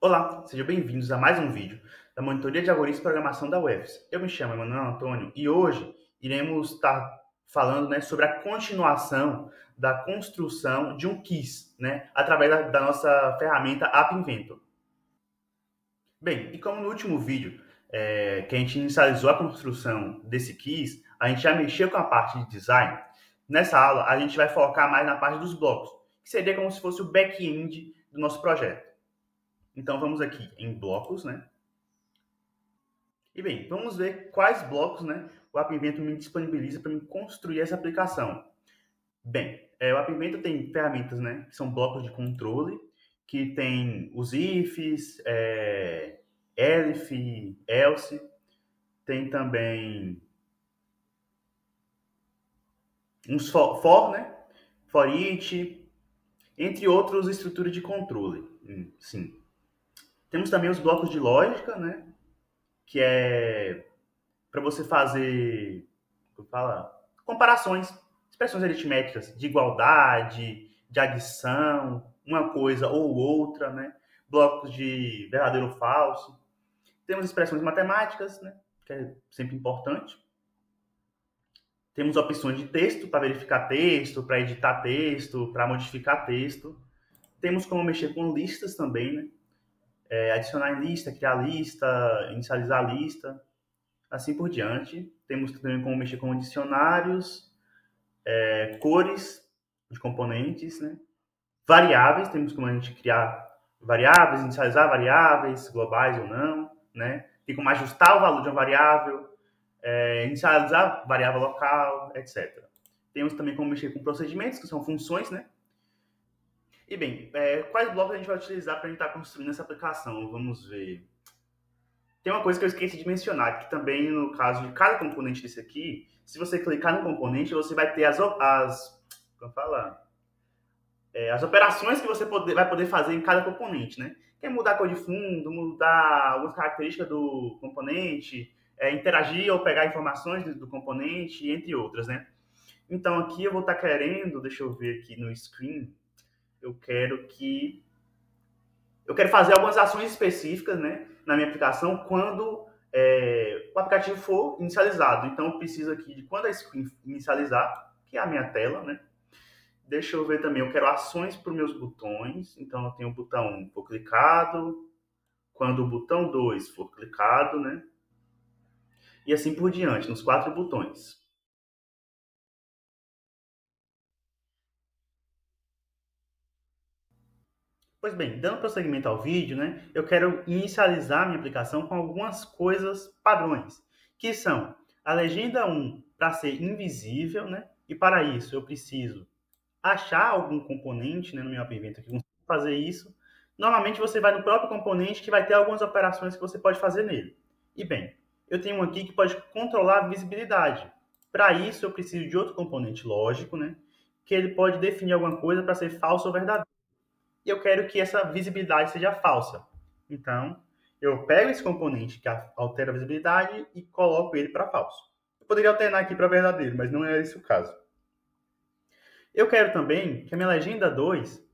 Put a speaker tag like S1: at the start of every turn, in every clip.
S1: Olá, sejam bem-vindos a mais um vídeo da Monitoria de Algoritmos de Programação da UFES. Eu me chamo Emanuel Antônio e hoje iremos estar falando sobre a continuação da construção de um quiz, através da nossa ferramenta App Inventor. Bem, e como no último vídeo que a gente inicializou a construção desse quiz, a gente já mexeu com a parte de design. Nessa aula, a gente vai focar mais na parte dos blocos, que seria como se fosse o back-end do nosso projeto. Então, vamos aqui em blocos, E bem, vamos ver quais blocos, o App Inventor me disponibiliza para me construir essa aplicação. Bem, o App Inventor tem ferramentas, que são blocos de controle, que tem os ifs, elif, else, tem também uns for, for each, entre outros estruturas de controle. Sim. Temos também os blocos de lógica, que é para você fazer, comparações, expressões aritméticas de igualdade, de adição, uma coisa ou outra, blocos de verdadeiro ou falso. Temos expressões matemáticas, que é sempre importante. Temos opções de texto para verificar texto, para editar texto, para modificar texto. Temos como mexer com listas também, adicionar em lista, criar lista, inicializar lista, assim por diante. Temos também como mexer com dicionários, cores de componentes, variáveis, temos como a gente criar variáveis, inicializar variáveis, globais ou não, tem como ajustar o valor de uma variável, inicializar variável local, etc. Temos também como mexer com procedimentos, que são funções, E bem, quais blocos a gente vai utilizar para a gente estar construindo essa aplicação? Vamos ver. Tem uma coisa que eu esqueci de mencionar, que também no caso de cada componente desse aqui, se você clicar no componente, você vai ter as operações que você vai poder fazer em cada componente, Que é mudar a cor de fundo, mudar algumas características do componente, interagir ou pegar informações do componente, entre outras, Então aqui eu vou estar querendo, deixa eu ver aqui no screen, eu quero fazer algumas ações específicas, na minha aplicação quando o aplicativo for inicializado. Então, eu preciso aqui de quando a screen inicializar, que é a minha tela, Deixa eu ver também, eu quero ações para os meus botões. Então, eu tenho o botão 1 for clicado, quando o botão 2 for clicado, E assim por diante, nos 4 botões. Pois bem, dando prosseguimento ao vídeo, eu quero inicializar minha aplicação com algumas coisas padrões, que são a legenda 1 para ser invisível, E para isso eu preciso achar algum componente, no meu App Inventor que consiga fazer isso. Normalmente você vai no próprio componente que vai ter algumas operações que você pode fazer nele. E bem, eu tenho um aqui que pode controlar a visibilidade. Para isso eu preciso de outro componente lógico, que ele pode definir alguma coisa para ser falso ou verdadeiro. E eu quero que essa visibilidade seja falsa. Então, eu pego esse componente que altera a visibilidade e coloco ele para falso. Eu poderia alternar aqui para verdadeiro, mas não é esse o caso. Eu quero também que a minha legenda 2,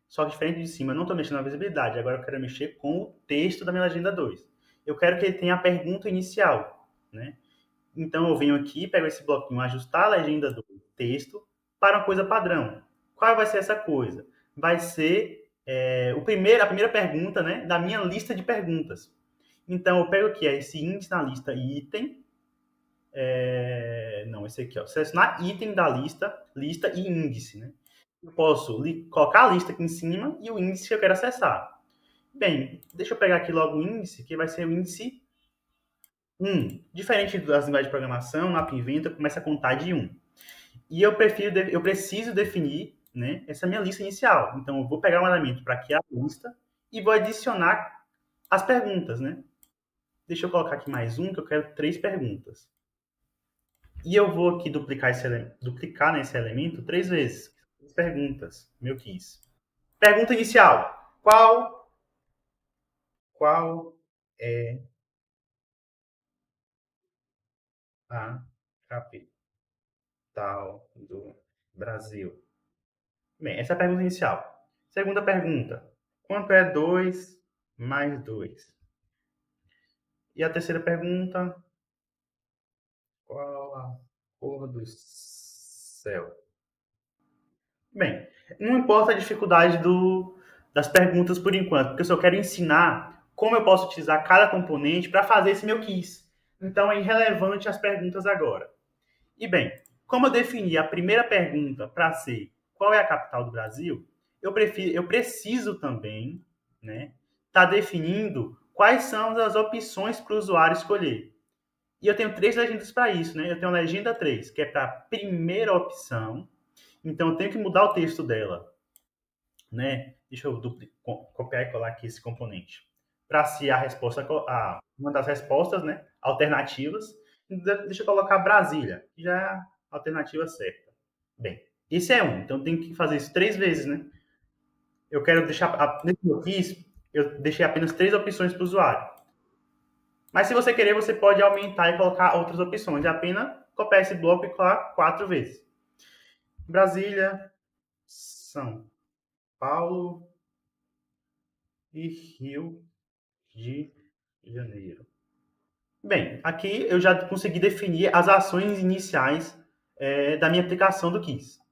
S1: só que diferente de cima, eu não estou mexendo na visibilidade, agora eu quero mexer com o texto da minha legenda 2. Eu quero que ele tenha a pergunta inicial, Então, eu venho aqui, pego esse bloquinho, ajustar a legenda do texto para uma coisa padrão. Qual vai ser essa coisa? Vai ser a primeira pergunta, da minha lista de perguntas. Então, eu pego aqui esse índice na lista item. Esse aqui, selecionar item da lista e índice, Eu posso colocar a lista aqui em cima e o índice que eu quero acessar. Bem, deixa eu pegar aqui logo o índice, que vai ser o índice 1. Diferente das linguagens de programação, na App Inventor começa a contar de 1. E eu preciso definir, essa minha lista inicial. Então, eu vou pegar um elemento para criar a lista e vou adicionar as perguntas, Deixa eu colocar aqui mais um, que eu quero 3 perguntas. E eu vou aqui duplicar nesse elemento 3 vezes. 3 perguntas, meu quiz. Pergunta inicial. Qual é a capital do Brasil? Bem, essa é a pergunta inicial. Segunda pergunta. Quanto é 2 mais 2. E a terceira pergunta, qual a cor do céu? Bem, não importa a dificuldade das perguntas por enquanto, porque eu só quero ensinar como eu posso utilizar cada componente para fazer esse meu quiz. Então é irrelevante as perguntas agora. E bem, como eu defini a primeira pergunta para ser qual é a capital do Brasil, eu preciso também, né, estar definindo quais são as opções para o usuário escolher. E eu tenho três legendas para isso, né? Eu tenho a legenda 3, que é para a primeira opção. Então eu tenho que mudar o texto dela, né? Deixa eu copiar e colar aqui esse componente. Para ser a resposta, uma das respostas, né? Alternativas. Deixa eu colocar Brasília, que já é a alternativa certa. Bem, esse é um, então tem que fazer isso três vezes, né? Eu quero deixar, nesse que eu fiz, eu deixei apenas três opções para o usuário. Mas se você querer, você pode aumentar e colocar outras opções. Apenas copiar esse bloco e colar quatro vezes. Brasília, São Paulo e Rio de Janeiro. Bem, aqui eu já consegui definir as ações iniciais da minha aplicação do quiz.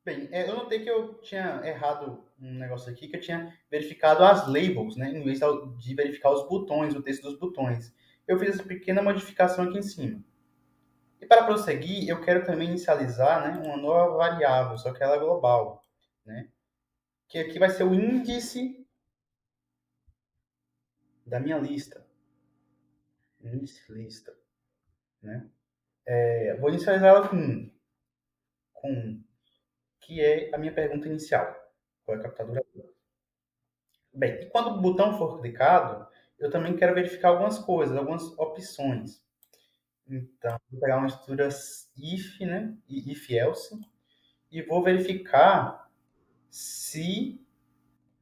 S1: Bem, eu notei que eu tinha errado um negócio aqui, que eu tinha verificado as labels, né, em vez de verificar os botões, o texto dos botões. Eu fiz essa pequena modificação aqui em cima. E para prosseguir, eu quero também inicializar, né, uma nova variável, só que ela é global, né, que aqui vai ser o índice da minha lista. Índice lista, né. Vou inicializar ela com que é a minha pergunta inicial. Qual é a capital do Brasil? Bem, e quando o botão for clicado, eu também quero verificar algumas coisas, algumas opções. Então, vou pegar uma estrutura if, né? If else, e vou verificar se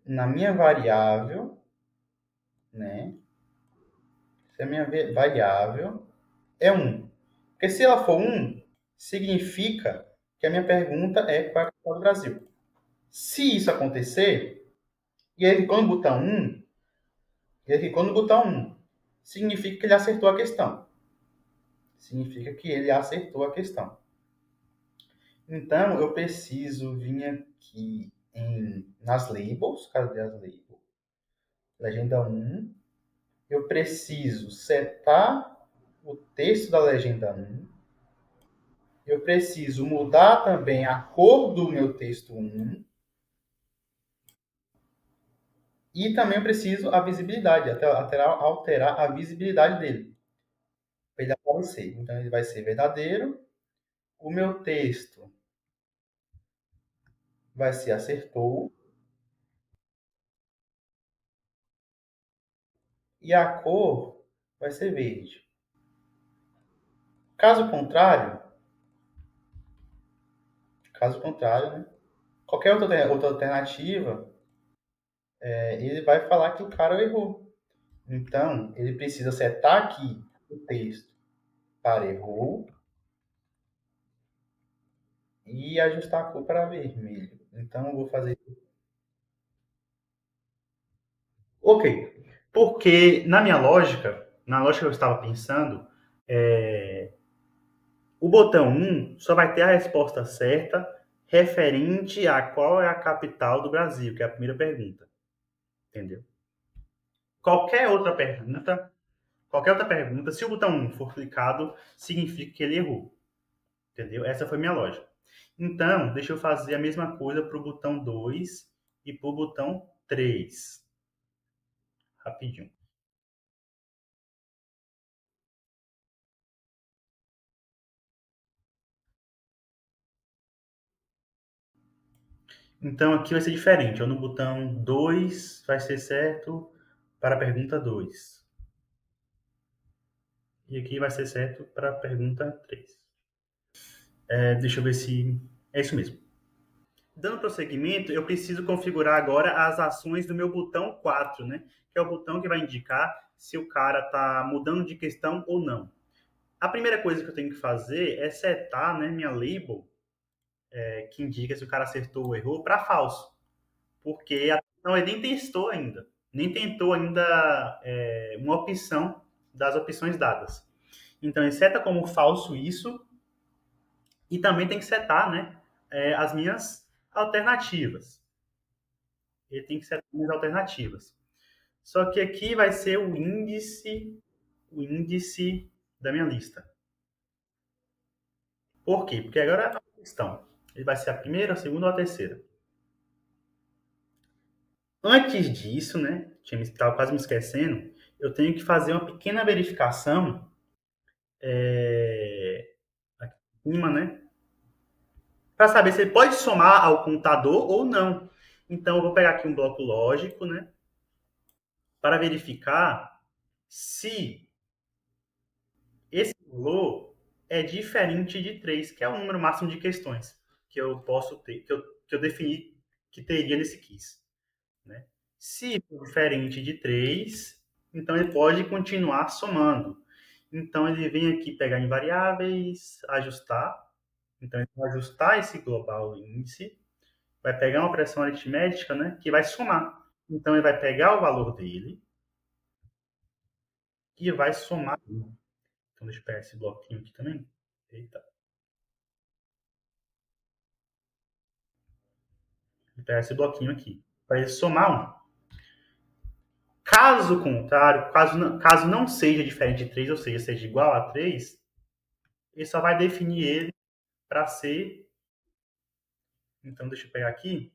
S1: na minha variável, né? Se a minha variável é 1. Porque se ela for 1, significa que a minha pergunta é qual é a capital do Brasil. Se isso acontecer, e ele quando o botão 1, significa que ele acertou a questão. Significa que ele acertou a questão. Então, eu preciso vir aqui nas labels. Cadê as labels? Legenda 1. Eu preciso setar o texto da legenda 1. Eu preciso mudar também a cor do meu texto 1. E também eu preciso a visibilidade, alterar a visibilidade dele, para ele aparecer. Então, ele vai ser verdadeiro. O meu texto vai ser acertou. E a cor vai ser verde. Caso contrário, né? Qualquer outra alternativa, ele vai falar que o cara errou. Então, ele precisa setar aqui o texto para errou e ajustar a cor para vermelho. Então, eu vou fazer. Ok. Porque na lógica que eu estava pensando, o botão 1 só vai ter a resposta certa referente a qual é a capital do Brasil, que é a primeira pergunta. Entendeu? Qualquer outra pergunta, se o botão 1 for clicado, significa que ele errou. Entendeu? Essa foi minha lógica. Então, deixa eu fazer a mesma coisa para o botão 2 e para o botão 3. Rapidinho. Então, aqui vai ser diferente. No botão 2 vai ser certo para a pergunta 2. E aqui vai ser certo para a pergunta 3. Deixa eu ver se é isso mesmo. Dando prosseguimento, eu preciso configurar agora as ações do meu botão 4, né? Que é o botão que vai indicar se o cara está mudando de questão ou não. A primeira coisa que eu tenho que fazer é setar, né, minha label, que indica se o cara acertou ou errou, para falso. porque não, ele nem testou ainda. Nem tentou ainda uma opção das opções dadas. Então, ele seta como falso isso e também tem que setar, né, as minhas alternativas. Ele tem que setar as minhas alternativas. Só que aqui vai ser o índice da minha lista. Por quê? Porque agora é a questão. Ele vai ser a primeira, a segunda ou a terceira. Antes disso, né, estava quase me esquecendo, eu tenho que fazer uma pequena verificação aqui em cima, né, para saber se ele pode somar ao contador ou não. Então, eu vou pegar aqui um bloco lógico, né, para verificar se esse valor é diferente de 3, que é o número máximo de questões que eu posso ter, que eu defini que teria nesse quiz. Né? Se for diferente de 3, então ele pode continuar somando. Então ele vem aqui pegar em variáveis, ajustar. Então ele vai ajustar esse global índice, vai pegar uma pressão aritmética, né, que vai somar. Então ele vai pegar o valor dele e vai somar. Então deixa eu pegar esse bloquinho aqui também. Eita. Vou pegar esse bloquinho aqui. Para ele somar 1. Caso contrário, caso não seja diferente de 3, ou seja, seja igual a 3, ele só vai definir ele para ser. Então, deixa eu pegar aqui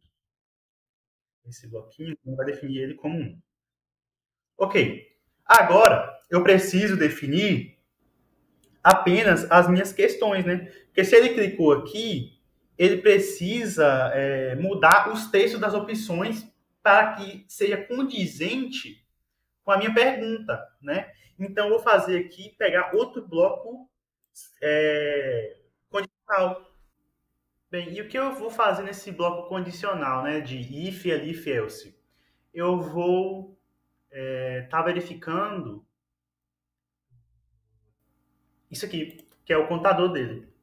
S1: esse bloquinho, vai definir ele como 1. Ok. Agora, eu preciso definir apenas as minhas questões, né? Porque se ele clicou aqui, ele precisa mudar os textos das opções para que seja condizente com a minha pergunta, né? Então, eu vou fazer aqui, pegar outro bloco condicional. Bem, e o que eu vou fazer nesse bloco condicional, né, de if, elif, else? Eu vou estar verificando isso aqui, que é o contador dele.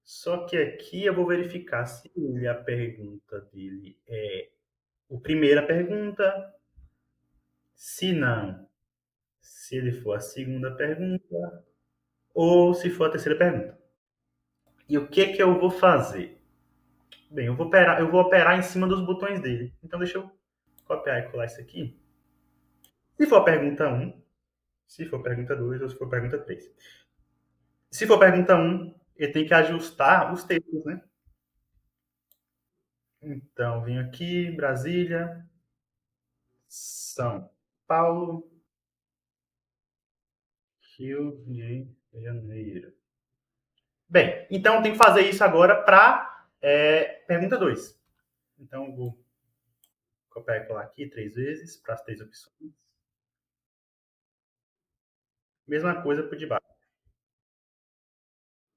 S1: Só que aqui eu vou verificar se a pergunta dele é a primeira pergunta, se não, se ele for a segunda pergunta, ou se for a terceira pergunta. E o que eu vou fazer? Bem, eu vou operar em cima dos botões dele. Então deixa eu copiar e colar isso aqui. Se for a pergunta 1, se for pergunta 2 ou se for pergunta 3. Se for pergunta 1, ele tem que ajustar os textos, né? Então, vim aqui, Brasília, São Paulo, Rio de Janeiro. Bem, então tem que fazer isso agora para pergunta 2. Então, eu vou copiar e colar aqui 3 vezes para as 3 opções. Mesma coisa para o de baixo.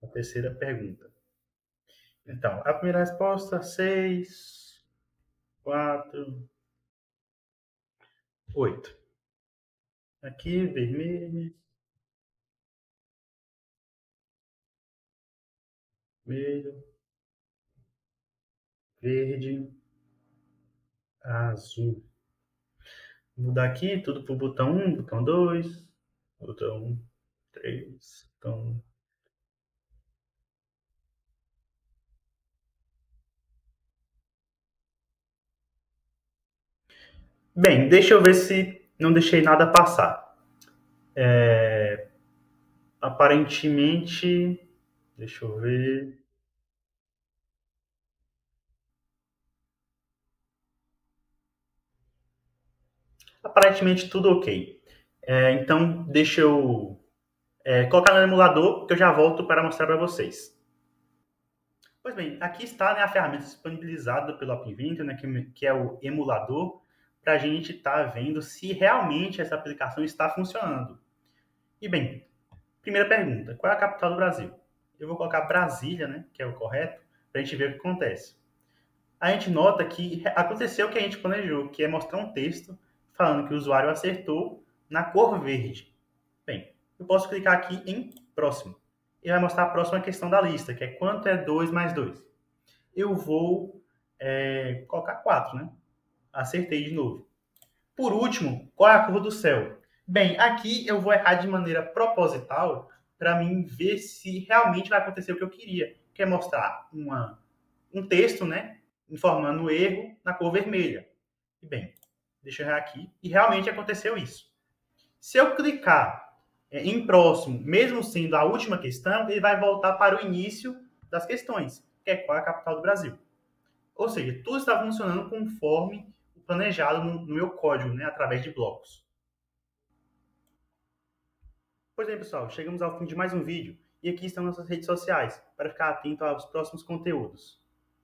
S1: A terceira pergunta. Então, a primeira resposta, 6, 4, 8. Aqui, vermelho, vermelho, verde, azul. Vou mudar aqui tudo para o botão 1, botão 2, botão 3, botão. Bem, deixa eu ver se não deixei nada passar. Aparentemente, deixa eu ver. Aparentemente tudo ok. Então, deixa eu colocar no emulador que eu já volto para mostrar para vocês. Pois bem, aqui está, né, a ferramenta disponibilizada pelo App Inventor, né, que é o emulador, para a gente estar vendo se realmente essa aplicação está funcionando. E bem, primeira pergunta, qual é a capital do Brasil? Eu vou colocar Brasília, né, que é o correto, para a gente ver o que acontece. A gente nota que aconteceu o que a gente planejou, que é mostrar um texto falando que o usuário acertou na cor verde. Bem, eu posso clicar aqui em próximo. E vai mostrar a próxima questão da lista, que é quanto é 2 mais 2. Eu vou colocar 4, né? acertei de novo. Por último, qual é a cor do céu? Bem, aqui eu vou errar de maneira proposital para mim ver se realmente vai acontecer o que eu queria, que é mostrar um texto, né, informando o erro na cor vermelha. E bem, deixa eu errar aqui. E realmente aconteceu isso. Se eu clicar em próximo, mesmo sendo a última questão, ele vai voltar para o início das questões, que é qual é a capital do Brasil. Ou seja, tudo está funcionando conforme o planejado no meu código, né, através de blocos. Pois bem, pessoal, chegamos ao fim de mais um vídeo. E aqui estão nossas redes sociais, para ficar atento aos próximos conteúdos.